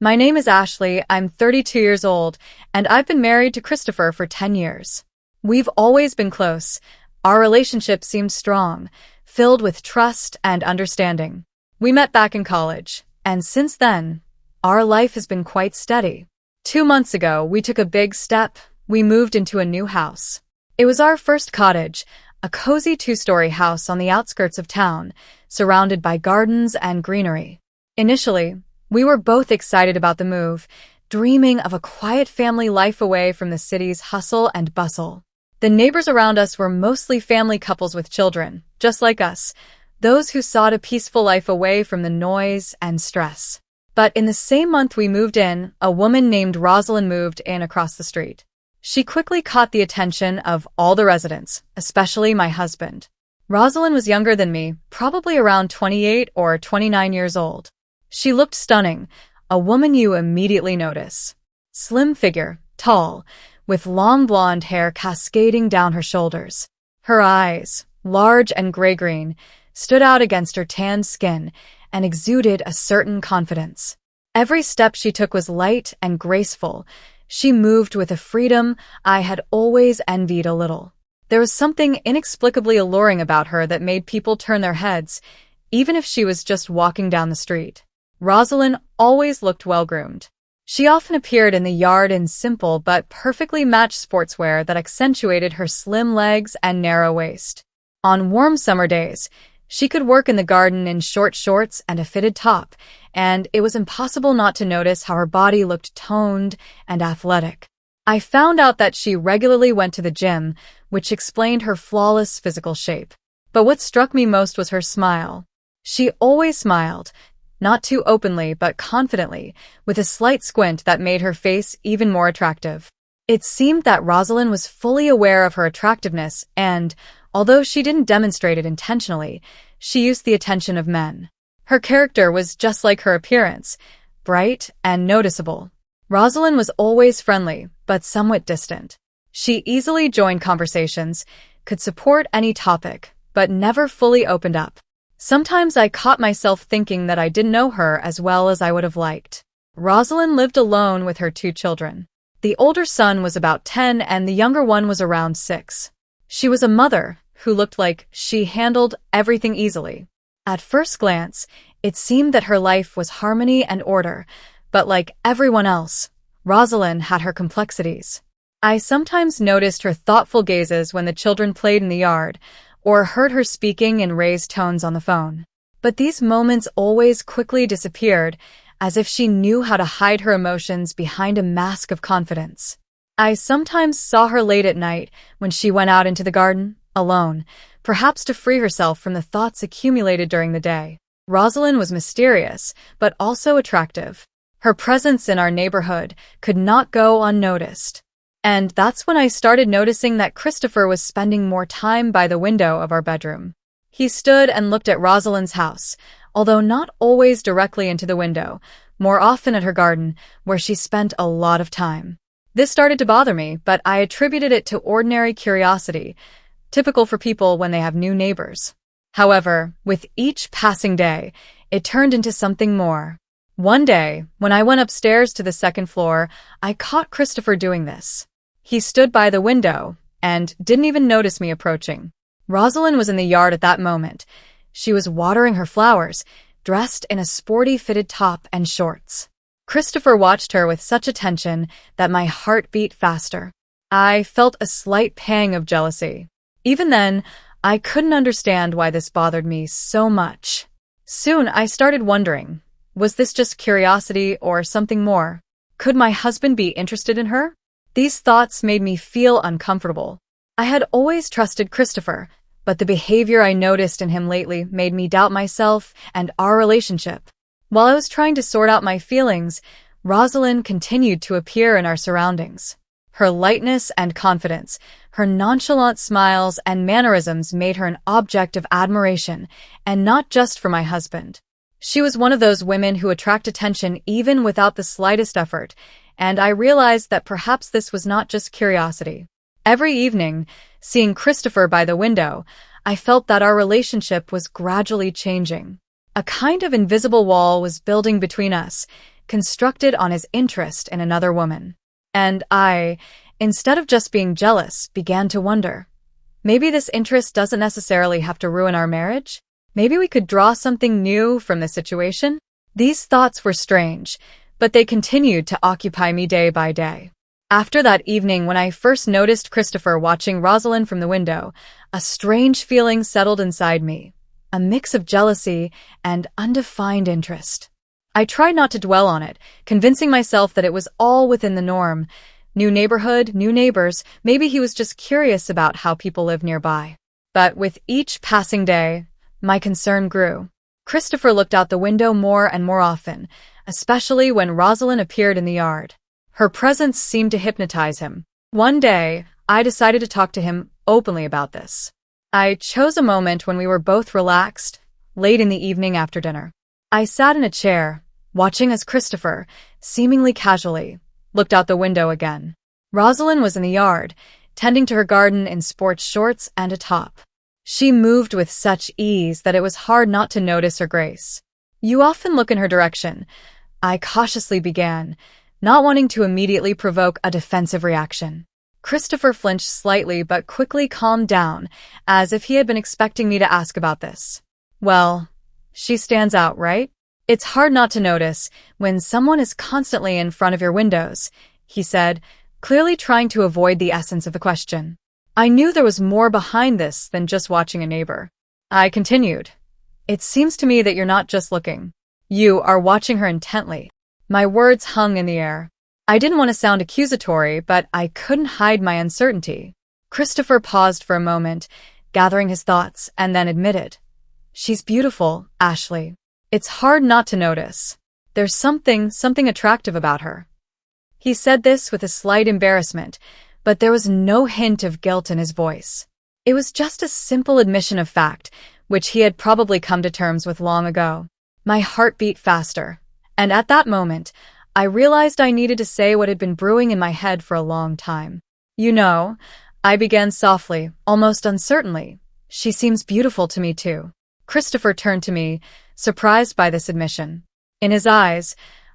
My name is Ashley, I'm 32 years old, and I've been married to Christopher for 10 years. We've always been close. Our relationship seemed strong, filled with trust and understanding. We met back in college, and since then, our life has been quite steady. 2 months ago, we took a big step. We moved into a new house. It was our first cottage, a cozy two-story house on the outskirts of town, surrounded by gardens and greenery. Initially, we were both excited about the move, dreaming of a quiet family life away from the city's hustle and bustle. The neighbors around us were mostly family couples with children, just like us, those who sought a peaceful life away from the noise and stress. But in the same month we moved in, a woman named Rosalind moved in across the street. She quickly caught the attention of all the residents, especially my husband. Rosalind was younger than me, probably around 28 or 29 years old. She looked stunning, a woman you immediately notice. Slim figure, tall, with long blonde hair cascading down her shoulders. Her eyes, large and gray-green, stood out against her tanned skin and exuded a certain confidence. Every step she took was light and graceful. She moved with a freedom I had always envied a little. There was something inexplicably alluring about her that made people turn their heads, even if she was just walking down the street. Rosalind always looked well-groomed. She often appeared in the yard in simple but perfectly matched sportswear that accentuated her slim legs and narrow waist. On warm summer days, she could work in the garden in short shorts and a fitted top, and it was impossible not to notice how her body looked toned and athletic. I found out that she regularly went to the gym, which explained her flawless physical shape. But what struck me most was her smile. She always smiled, not too openly but confidently, with a slight squint that made her face even more attractive. It seemed that Rosalind was fully aware of her attractiveness and, although she didn't demonstrate it intentionally, she used the attention of men. Her character was just like her appearance, bright and noticeable. Rosalind was always friendly, but somewhat distant. She easily joined conversations, could support any topic, but never fully opened up. Sometimes I caught myself thinking that I didn't know her as well as I would have liked. Rosalind lived alone with her 2 children. The older son was about 10 and the younger one was around 6. She was a mother who looked like she handled everything easily. At first glance, it seemed that her life was harmony and order, but like everyone else, Rosalind had her complexities. I sometimes noticed her thoughtful gazes when the children played in the yard, or heard her speaking in raised tones on the phone. But these moments always quickly disappeared, as if she knew how to hide her emotions behind a mask of confidence. I sometimes saw her late at night when she went out into the garden, alone, perhaps to free herself from the thoughts accumulated during the day. Rosalind was mysterious, but also attractive. Her presence in our neighborhood could not go unnoticed. And that's when I started noticing that Christopher was spending more time by the window of our bedroom. He stood and looked at Rosalind's house, although not always directly into the window, more often at her garden, where she spent a lot of time. This started to bother me, but I attributed it to ordinary curiosity, typical for people when they have new neighbors. However, with each passing day, it turned into something more. One day, when I went upstairs to the second floor, I caught Christopher doing this. He stood by the window and didn't even notice me approaching. Rosalind was in the yard at that moment. She was watering her flowers, dressed in a sporty fitted top and shorts. Christopher watched her with such attention that my heart beat faster. I felt a slight pang of jealousy. Even then, I couldn't understand why this bothered me so much. Soon I started wondering, was this just curiosity or something more? Could my husband be interested in her? These thoughts made me feel uncomfortable. I had always trusted Christopher, but the behavior I noticed in him lately made me doubt myself and our relationship. While I was trying to sort out my feelings, Rosalind continued to appear in our surroundings. Her lightness and confidence, her nonchalant smiles and mannerisms made her an object of admiration, and not just for my husband. She was one of those women who attract attention even without the slightest effort, and I realized that perhaps this was not just curiosity. Every evening, seeing Christopher by the window, I felt that our relationship was gradually changing. A kind of invisible wall was building between us, constructed on his interest in another woman. And I, instead of just being jealous, began to wonder. Maybe this interest doesn't necessarily have to ruin our marriage? Maybe we could draw something new from the situation? These thoughts were strange, but they continued to occupy me day by day. After that evening when I first noticed Christopher watching Rosalind from the window, a strange feeling settled inside me, a mix of jealousy and undefined interest. I tried not to dwell on it, convincing myself that it was all within the norm. New neighborhood, new neighbors, maybe he was just curious about how people live nearby. But with each passing day, my concern grew. Christopher looked out the window more and more often, especially when Rosalind appeared in the yard. Her presence seemed to hypnotize him. One day, I decided to talk to him openly about this. I chose a moment when we were both relaxed, late in the evening after dinner. I sat in a chair, watching as Christopher, seemingly casually, looked out the window again. Rosalind was in the yard, tending to her garden in sports shorts and a top. She moved with such ease that it was hard not to notice her grace. "You often look in her direction," I cautiously began, not wanting to immediately provoke a defensive reaction. Christopher flinched slightly but quickly calmed down, as if he had been expecting me to ask about this. "Well, she stands out, right? It's hard not to notice when someone is constantly in front of your windows," he said, clearly trying to avoid the essence of the question. I knew there was more behind this than just watching a neighbor. I continued, "It seems to me that you're not just looking. You are watching her intently." My words hung in the air. I didn't want to sound accusatory, but I couldn't hide my uncertainty. Christopher paused for a moment, gathering his thoughts, and then admitted, "She's beautiful, Ashley. It's hard not to notice. There's something attractive about her." He said this with a slight embarrassment, but there was no hint of guilt in his voice. It was just a simple admission of fact, which he had probably come to terms with long ago. My heart beat faster, and at that moment, I realized I needed to say what had been brewing in my head for a long time. "You know," I began softly, almost uncertainly, "she seems beautiful to me too." Christopher turned to me, surprised by this admission. In his eyes,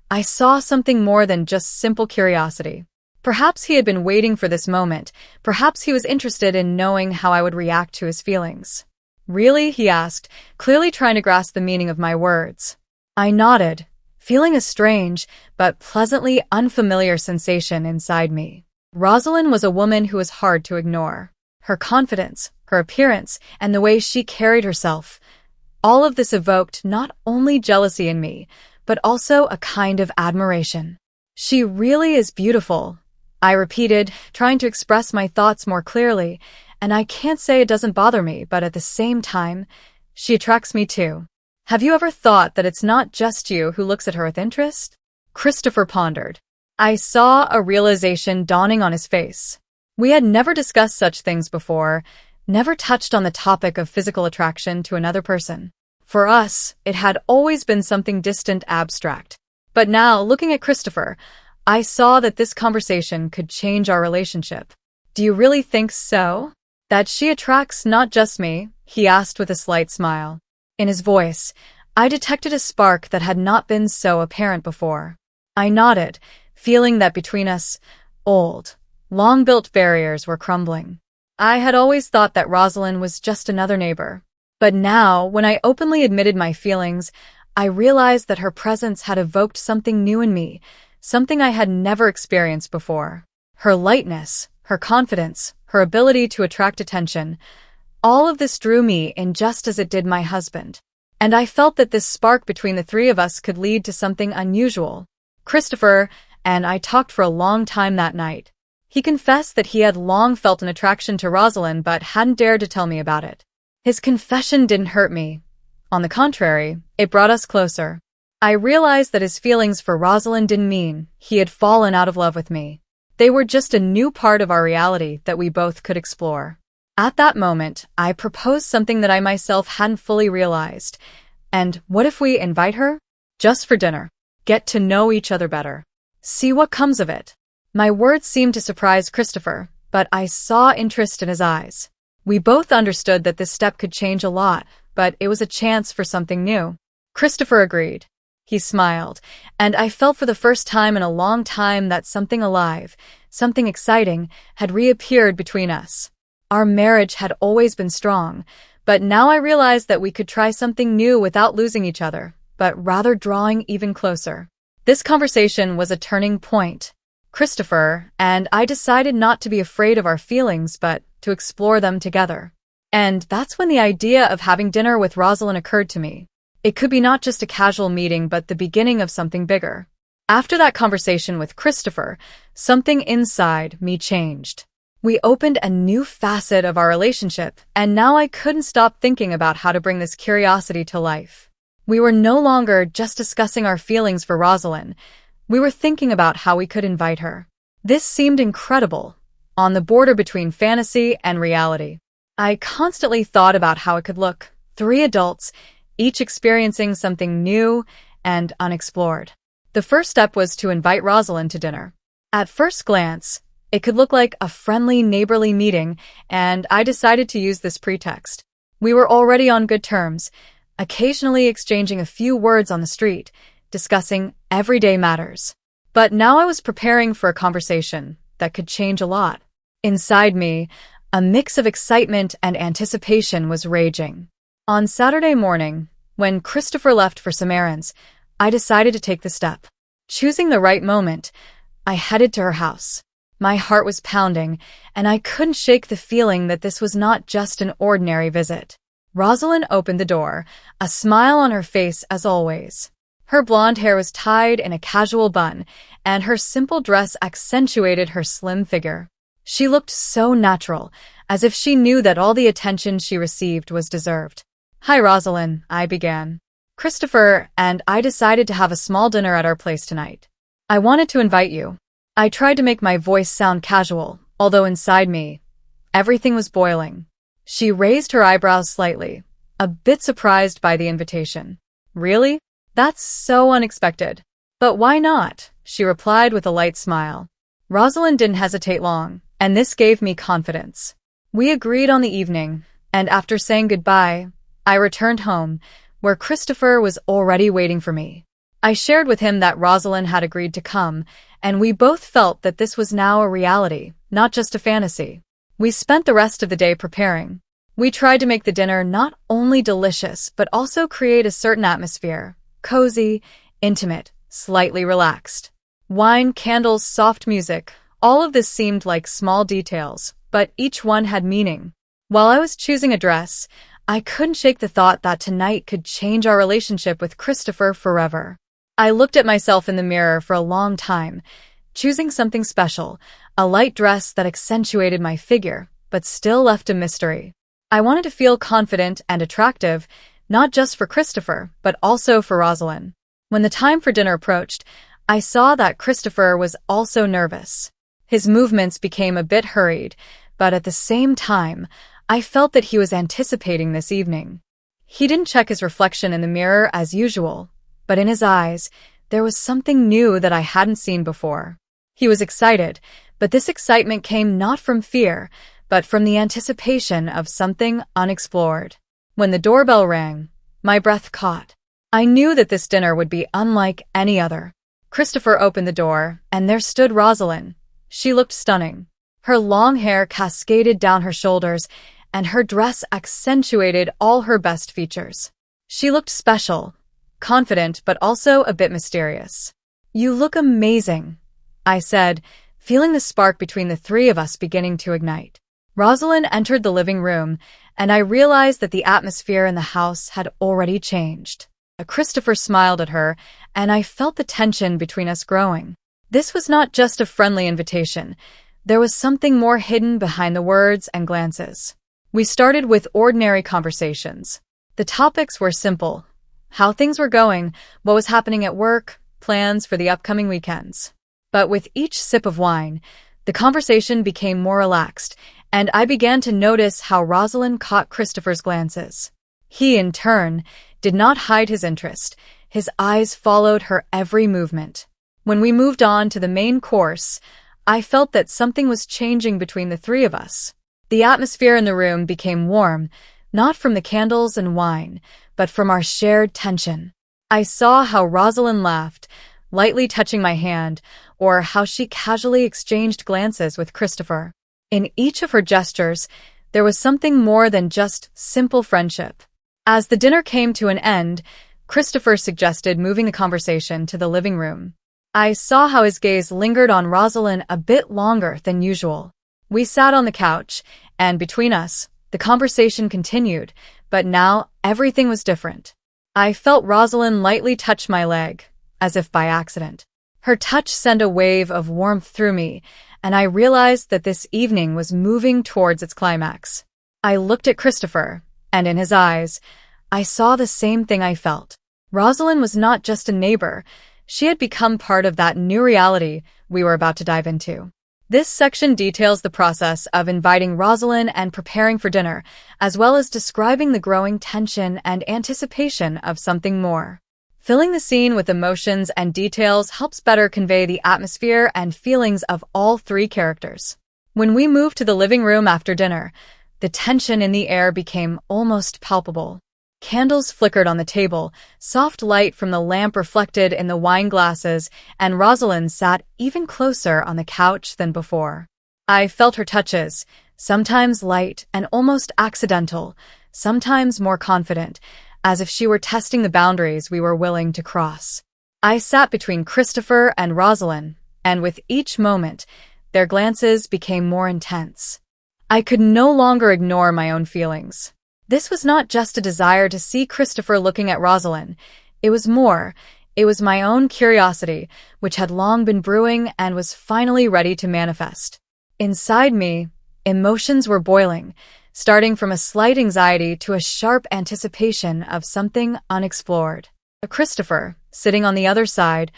I saw something more than just simple curiosity. Perhaps he had been waiting for this moment. Perhaps he was interested in knowing how I would react to his feelings. "Really?" he asked, clearly trying to grasp the meaning of my words. I nodded, feeling a strange but pleasantly unfamiliar sensation inside me. Rosalind was a woman who was hard to ignore. Her confidence, her appearance, and the way she carried herself, all of this evoked not only jealousy in me, but also a kind of admiration. "She really is beautiful," I repeated, trying to express my thoughts more clearly, "and I can't say it doesn't bother me, but at the same time, she attracts me too." "Have you ever thought that it's not just you who looks at her with interest?" Christopher pondered. I saw a realization dawning on his face. We had never discussed such things before, never touched on the topic of physical attraction to another person. For us, it had always been something distant, abstract. But now, looking at Christopher, I saw that this conversation could change our relationship. "Do you really think so? That she attracts not just me?" he asked with a slight smile. In his voice, I detected a spark that had not been so apparent before. I nodded, feeling that between us, old, long-built barriers were crumbling. I had always thought that Rosalind was just another neighbor. But now, when I openly admitted my feelings, I realized that her presence had evoked something new in me, something I had never experienced before. Her lightness, her confidence, her ability to attract attention, all of this drew me in just as it did my husband. And I felt that this spark between the three of us could lead to something unusual. Christopher and I talked for a long time that night. He confessed that he had long felt an attraction to Rosalind but hadn't dared to tell me about it. His confession didn't hurt me. On the contrary, it brought us closer. I realized that his feelings for Rosalind didn't mean he had fallen out of love with me. They were just a new part of our reality that we both could explore. At that moment, I proposed something that I myself hadn't fully realized. And what if we invite her? Just for dinner. Get to know each other better. See what comes of it. My words seemed to surprise Christopher, but I saw interest in his eyes. We both understood that this step could change a lot, but it was a chance for something new. Christopher agreed. He smiled, and I felt for the first time in a long time that something alive, something exciting, had reappeared between us. Our marriage had always been strong, but now I realized that we could try something new without losing each other, but rather drawing even closer. This conversation was a turning point. Christopher and I decided not to be afraid of our feelings, but to explore them together. And that's when the idea of having dinner with Rosalind occurred to me. It could be not just a casual meeting, but the beginning of something bigger. After that conversation with Christopher, something inside me changed. We opened a new facet of our relationship, and now I couldn't stop thinking about how to bring this curiosity to life. We were no longer just discussing our feelings for Rosalind. We were thinking about how we could invite her. This seemed incredible, on the border between fantasy and reality. I constantly thought about how it could look. 3 adults, each experiencing something new and unexplored. The first step was to invite Rosalind to dinner. At first glance, it could look like a friendly, neighborly meeting, and I decided to use this pretext. We were already on good terms, occasionally exchanging a few words on the street, discussing everyday matters. But now I was preparing for a conversation that could change a lot. Inside me, a mix of excitement and anticipation was raging. On Saturday morning, when Christopher left for some errands, I decided to take the step. Choosing the right moment, I headed to her house. My heart was pounding, and I couldn't shake the feeling that this was not just an ordinary visit. Rosalind opened the door, a smile on her face as always. Her blonde hair was tied in a casual bun, and her simple dress accentuated her slim figure. She looked so natural, as if she knew that all the attention she received was deserved. "Hi, Rosalind," I began. "Christopher and I decided to have a small dinner at our place tonight. I wanted to invite you." I tried to make my voice sound casual, although inside me, everything was boiling. She raised her eyebrows slightly, a bit surprised by the invitation. "Really? That's so unexpected." "But why not?" she replied with a light smile. Rosalind didn't hesitate long, and this gave me confidence. We agreed on the evening, and after saying goodbye, I returned home, where Christopher was already waiting for me. I shared with him that Rosalind had agreed to come, and we both felt that this was now a reality, not just a fantasy. We spent the rest of the day preparing. We tried to make the dinner not only delicious, but also create a certain atmosphere, cozy, intimate, slightly relaxed. Wine, candles, soft music, all of this seemed like small details, but each one had meaning. While I was choosing a dress, I couldn't shake the thought that tonight could change our relationship with Christopher forever. I looked at myself in the mirror for a long time, choosing something special, a light dress that accentuated my figure, but still left a mystery. I wanted to feel confident and attractive, not just for Christopher, but also for Rosalind. When the time for dinner approached, I saw that Christopher was also nervous. His movements became a bit hurried, but at the same time, I felt that he was anticipating this evening. He didn't check his reflection in the mirror as usual, but in his eyes, there was something new that I hadn't seen before. He was excited, but this excitement came not from fear, but from the anticipation of something unexplored. When the doorbell rang, my breath caught. I knew that this dinner would be unlike any other. Christopher opened the door, and there stood Rosalind. She looked stunning. Her long hair cascaded down her shoulders, and her dress accentuated all her best features. She looked special, confident, but also a bit mysterious. "You look amazing," I said, feeling the spark between the three of us beginning to ignite. Rosalind entered the living room, and I realized that the atmosphere in the house had already changed. Christopher smiled at her, and I felt the tension between us growing. This was not just a friendly invitation. There was something more hidden behind the words and glances. We started with ordinary conversations. The topics were simple: how things were going, what was happening at work, plans for the upcoming weekends. But with each sip of wine, the conversation became more relaxed, and I began to notice how Rosalind caught Christopher's glances. He, in turn, did not hide his interest. His eyes followed her every movement. When we moved on to the main course, I felt that something was changing between the three of us. The atmosphere in the room became warm, not from the candles and wine, but from our shared tension. I saw how Rosalind laughed, lightly touching my hand, or how she casually exchanged glances with Christopher. In each of her gestures, there was something more than just simple friendship. As the dinner came to an end, Christopher suggested moving the conversation to the living room. I saw how his gaze lingered on Rosalind a bit longer than usual. We sat on the couch, and between us, the conversation continued, but now everything was different. I felt Rosalind lightly touch my leg, as if by accident. Her touch sent a wave of warmth through me, and I realized that this evening was moving towards its climax. I looked at Christopher, and in his eyes, I saw the same thing I felt. Rosalind was not just a neighbor, she had become part of that new reality we were about to dive into. This section details the process of inviting Rosalind and preparing for dinner, as well as describing the growing tension and anticipation of something more. Filling the scene with emotions and details helps better convey the atmosphere and feelings of all three characters. When we moved to the living room after dinner, the tension in the air became almost palpable. Candles flickered on the table, soft light from the lamp reflected in the wine glasses, and Rosalind sat even closer on the couch than before. I felt her touches, sometimes light and almost accidental, sometimes more confident, as if she were testing the boundaries we were willing to cross. I sat between Christopher and Rosalind, and with each moment, their glances became more intense. I could no longer ignore my own feelings. This was not just a desire to see Christopher looking at Rosalind. It was more. It was my own curiosity, which had long been brewing and was finally ready to manifest. Inside me, emotions were boiling, starting from a slight anxiety to a sharp anticipation of something unexplored. Christopher, sitting on the other side,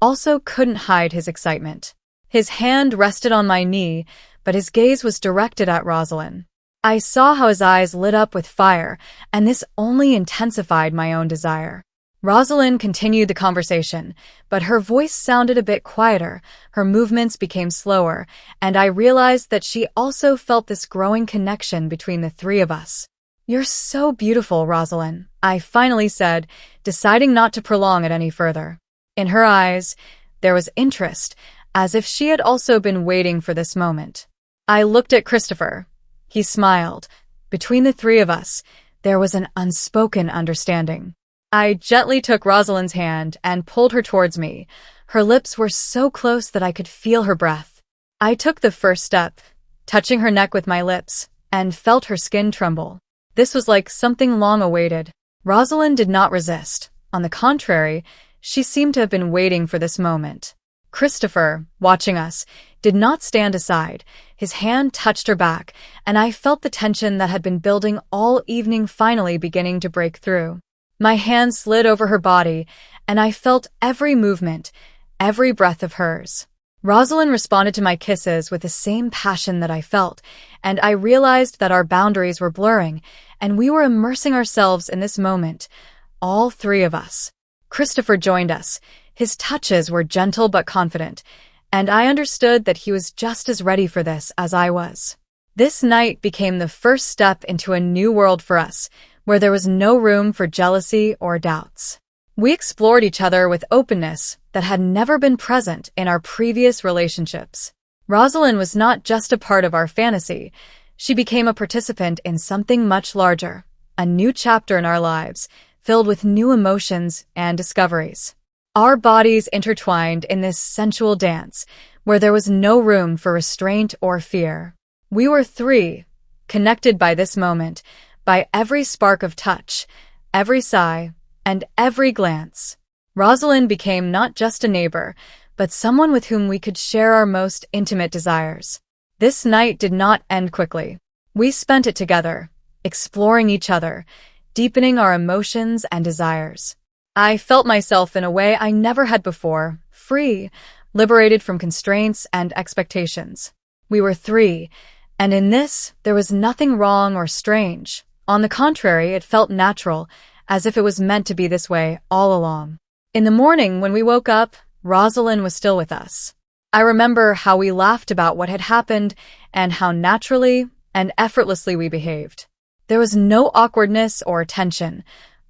also couldn't hide his excitement. His hand rested on my knee, but his gaze was directed at Rosalind. I saw how his eyes lit up with fire, and this only intensified my own desire. Rosalind continued the conversation, but her voice sounded a bit quieter, her movements became slower, and I realized that she also felt this growing connection between the three of us. "You're so beautiful, Rosalind," I finally said, deciding not to prolong it any further. In her eyes, there was interest, as if she had also been waiting for this moment. I looked at Christopher. He smiled. Between the three of us, there was an unspoken understanding. I gently took Rosalind's hand and pulled her towards me. Her lips were so close that I could feel her breath. I took the first step, touching her neck with my lips, and felt her skin tremble. This was like something long awaited. Rosalind did not resist. On the contrary, she seemed to have been waiting for this moment. Christopher, watching us, did not stand aside. His hand touched her back, and I felt the tension that had been building all evening finally beginning to break through. My hand slid over her body, and I felt every movement, every breath of hers. Rosalind responded to my kisses with the same passion that I felt, and I realized that our boundaries were blurring, and we were immersing ourselves in this moment, all three of us. Christopher joined us. His touches were gentle but confident, and I understood that he was just as ready for this as I was. This night became the first step into a new world for us, where there was no room for jealousy or doubts. We explored each other with openness that had never been present in our previous relationships. Rosalind was not just a part of our fantasy, she became a participant in something much larger, a new chapter in our lives, filled with new emotions and discoveries. Our bodies intertwined in this sensual dance, where there was no room for restraint or fear. We were three, connected by this moment, by every spark of touch, every sigh, and every glance. Rosalind became not just a neighbor, but someone with whom we could share our most intimate desires. This night did not end quickly. We spent it together, exploring each other, deepening our emotions and desires. I felt myself in a way I never had before, free, liberated from constraints and expectations. We were three, and in this, there was nothing wrong or strange. On the contrary, it felt natural, as if it was meant to be this way all along. In the morning, when we woke up, Rosalind was still with us. I remember how we laughed about what had happened and how naturally and effortlessly we behaved. There was no awkwardness or tension,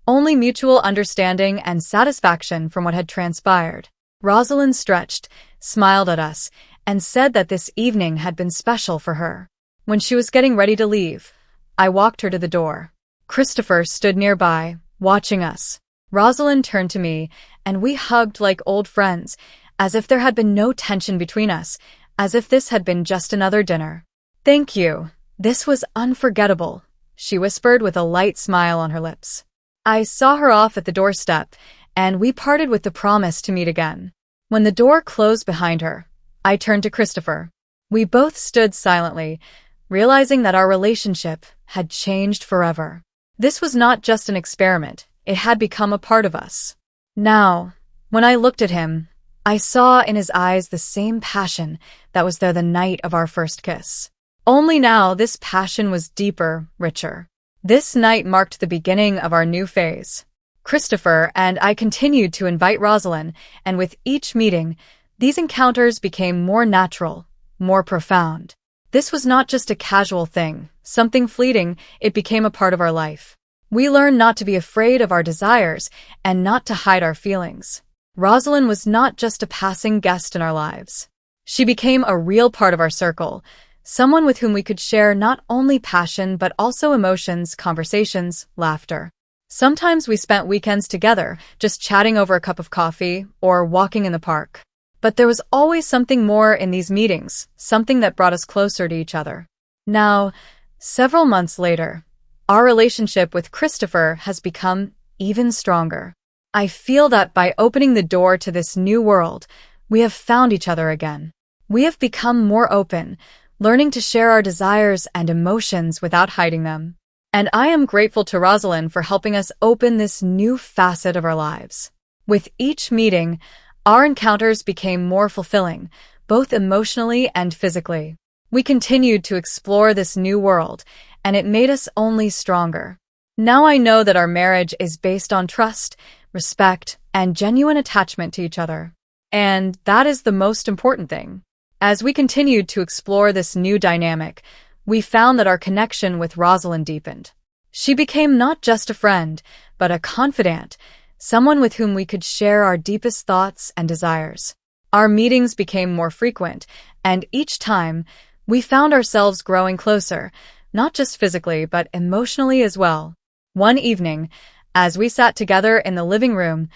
only mutual understanding and satisfaction from what had transpired. Rosalind stretched, smiled at us, and said that this evening had been special for her. When she was getting ready to leave, I walked her to the door. Christopher stood nearby, watching us. Rosalind turned to me, and we hugged like old friends, as if there had been no tension between us, as if this had been just another dinner. "Thank you. This was unforgettable," she whispered with a light smile on her lips. I saw her off at the doorstep, and we parted with the promise to meet again. When the door closed behind her, I turned to Christopher. We both stood silently, realizing that our relationship had changed forever. This was not just an experiment, it had become a part of us. Now, when I looked at him, I saw in his eyes the same passion that was there the night of our first kiss. Only now this passion was deeper, richer. This night marked the beginning of our new phase. Christopher and I continued to invite Rosalind, and with each meeting, these encounters became more natural, more profound. This was not just a casual thing, something fleeting, it became a part of our life. We learned not to be afraid of our desires and not to hide our feelings. Rosalind was not just a passing guest in our lives. She became a real part of our circle, someone with whom we could share not only passion but also emotions, conversations, laughter. Sometimes we spent weekends together, just chatting over a cup of coffee or walking in the park. But there was always something more in these meetings, something that brought us closer to each other. Now, several months later, our relationship with Christopher has become even stronger. I feel that by opening the door to this new world, we have found each other again. We have become more open, learning to share our desires and emotions without hiding them. And I am grateful to Rosalind for helping us open this new facet of our lives. With each meeting, our encounters became more fulfilling, both emotionally and physically. We continued to explore this new world, and it made us only stronger. Now I know that our marriage is based on trust, respect, and genuine attachment to each other. And that is the most important thing. As we continued to explore this new dynamic, we found that our connection with Rosalind deepened. She became not just a friend, but a confidant, someone with whom we could share our deepest thoughts and desires. Our meetings became more frequent, and each time, we found ourselves growing closer, not just physically, but emotionally as well. One evening, as we sat together in the living room,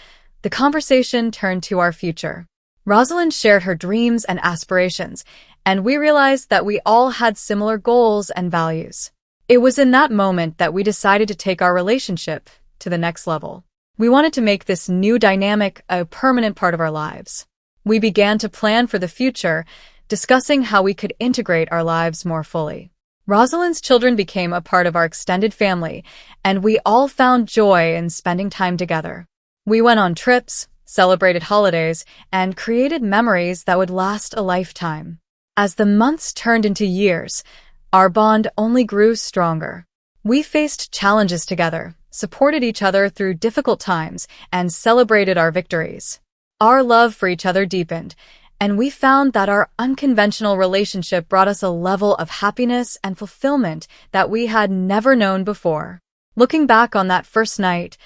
the conversation turned to our future. Rosalind shared her dreams and aspirations, and we realized that we all had similar goals and values. It was in that moment that we decided to take our relationship to the next level. We wanted to make this new dynamic a permanent part of our lives. We began to plan for the future, discussing how we could integrate our lives more fully. Rosalind's children became a part of our extended family, and we all found joy in spending time together. We went on trips, celebrated holidays, and created memories that would last a lifetime. As the months turned into years, our bond only grew stronger. We faced challenges together, supported each other through difficult times, and celebrated our victories. Our love for each other deepened, and we found that our unconventional relationship brought us a level of happiness and fulfillment that we had never known before. Looking back on that first night,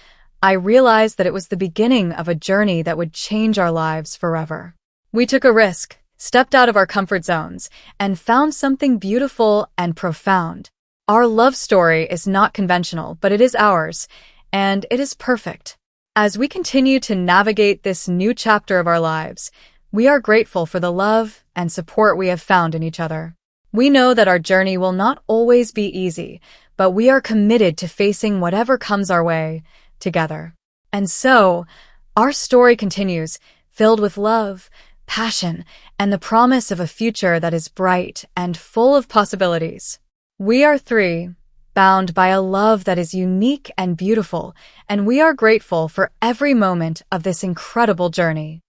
I realized that it was the beginning of a journey that would change our lives forever. We took a risk, stepped out of our comfort zones, and found something beautiful and profound. Our love story is not conventional, but it is ours, and it is perfect. As we continue to navigate this new chapter of our lives, we are grateful for the love and support we have found in each other. We know that our journey will not always be easy, but we are committed to facing whatever comes our way together. And so, our story continues, filled with love, passion, and the promise of a future that is bright and full of possibilities. We are three, bound by a love that is unique and beautiful, and we are grateful for every moment of this incredible journey.